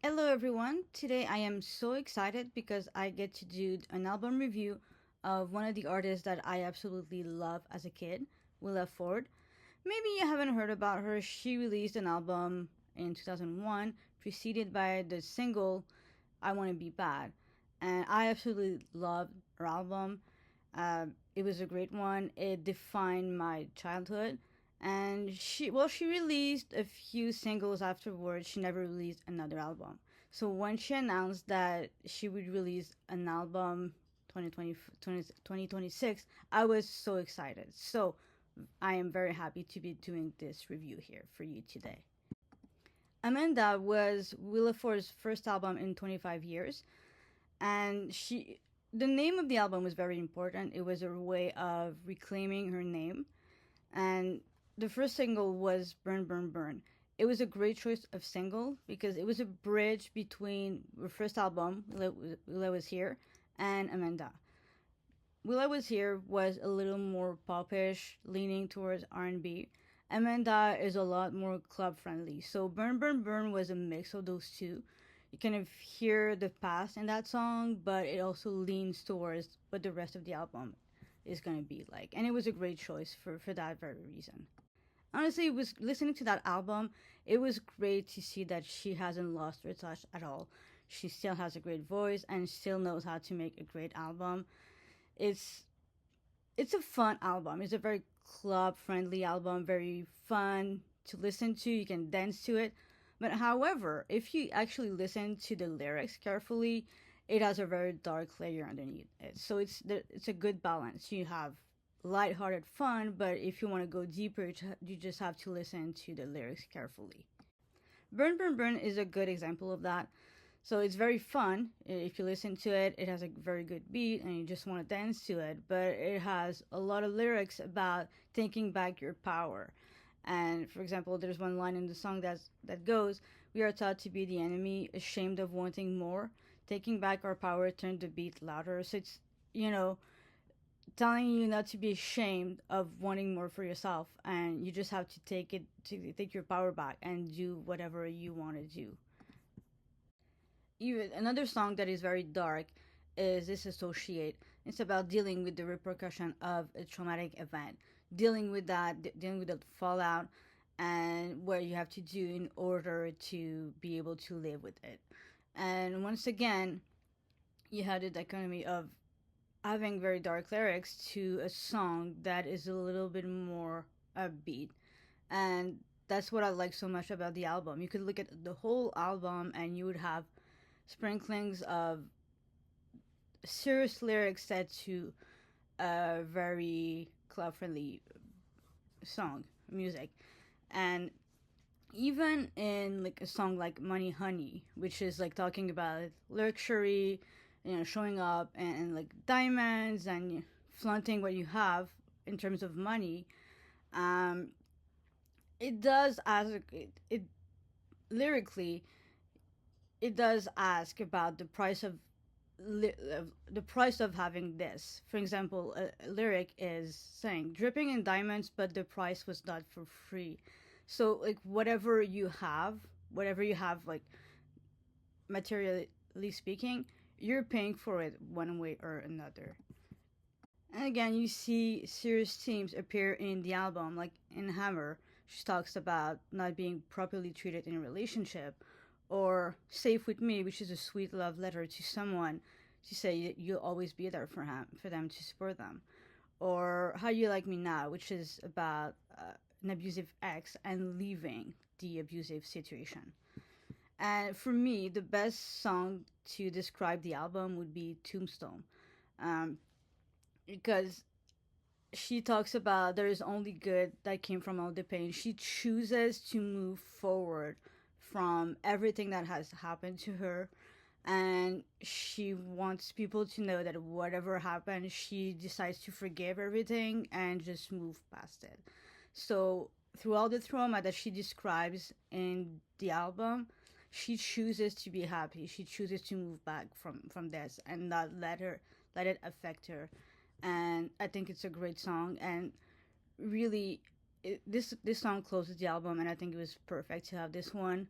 Hello everyone. Today I am so excited because I get to do an album review of one of the artists that I absolutely love as a kid, Willa Ford. Maybe you haven't heard about her. She released an album in 2001, preceded by the single I Want to Be Bad. And I absolutely loved her album. It was a great one. It defined my childhood. And she released a few singles afterwards. She never released another album. So when she announced that she would release an album 2026, I was so excited. So I am very happy to be doing this review here for you today. Amanda was Willa Ford's first album in 25 years, and the name of the album was very important. It was a way of reclaiming her name, and the first single was Burn Burn Burn. It was a great choice of single because it was a bridge between the first album, Willa Was Here, and Amanda. Willa Was Here was a little more popish, leaning towards R&B. Amanda is a lot more club friendly. So Burn Burn Burn was a mix of those two. You kind of hear the past in that song, but it also leans towards what the rest of the album is gonna be like. And it was a great choice for that very reason. Honestly, it was listening to that album, it was great to see that she hasn't lost her touch at all. She still has a great voice and still knows how to make a great album. It's it's a fun album. It's a very club friendly album, very fun to listen to. You can dance to it. But however, if you actually listen to the lyrics carefully, it has a very dark layer underneath it. So it's a good balance. You have lighthearted fun, but if you want to go deeper, you just have to listen to the lyrics carefully. Burn Burn Burn is a good example of that. So it's very fun. If you listen to it, it has a very good beat and you just want to dance to it. But it has a lot of lyrics about taking back your power. And for example, there's one line in the song that goes, "We are taught to be the enemy, ashamed of wanting more. Taking back our power turned the beat louder." So it's, you know, telling you not to be ashamed of wanting more for yourself, and you just have to take your power back and do whatever you want to do. Even another song that is very dark is Disassociate. It's about dealing with the repercussion of a traumatic event, dealing with the fallout, and what you have to do in order to be able to live with it. And once again, you had the dichotomy of having very dark lyrics to a song that is a little bit more upbeat. And that's what I like so much about the album. You could look at the whole album and you would have sprinklings of serious lyrics set to a very club friendly song music. And even in like a song like Money Honey, which is like talking about luxury, showing up and like diamonds and flaunting what you have in terms of money, um, it does as it lyrically it does ask about the price of having this. For example, a lyric is saying dripping in diamonds, but the price was not for free. So like whatever you have, like materially speaking, you're paying for it one way or another. And again, you see serious themes appear in the album, like in Hammer. She talks about not being properly treated in a relationship, or Safe with Me, which is a sweet love letter to someone to say you'll always be there for them to support them, or How You Like Me Now, which is about an abusive ex and leaving the abusive situation. And for me, the best song to describe the album would be Tombstone, um, because she talks about there is only good that came from all the pain. She chooses to move forward from everything that has happened to her, and she wants people to know that whatever happened, she decides to forgive everything and just move past it. So through all the trauma that she describes in the album, she chooses to be happy. She chooses to move back from this and not let it affect her. And I think it's a great song, and really this song closes the album, and I think it was perfect to have this one.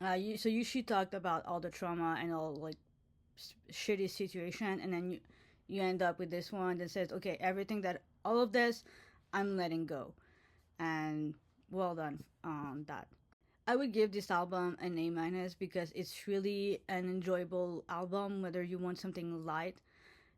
She talked about all the trauma and all like shitty situation, and then you end up with this one that says, okay, everything that all of this, I'm letting go, and well done on that. I would give this album an A minus because it's really an enjoyable album, whether you want something light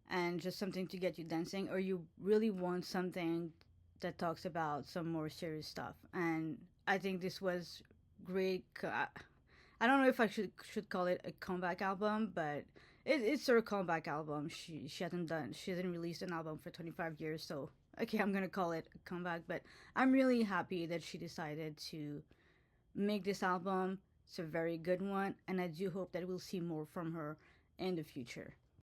and just something to get you dancing, or you really want something that talks about some more serious stuff. And I think this was great. I don't know if I should call it a comeback album, but it's her comeback album. She hasn't released an album for 25 years, so okay, I'm gonna call it a comeback. But I'm really happy that she decided to make this album. It's a very good one, and I do hope that we'll see more from her in the future.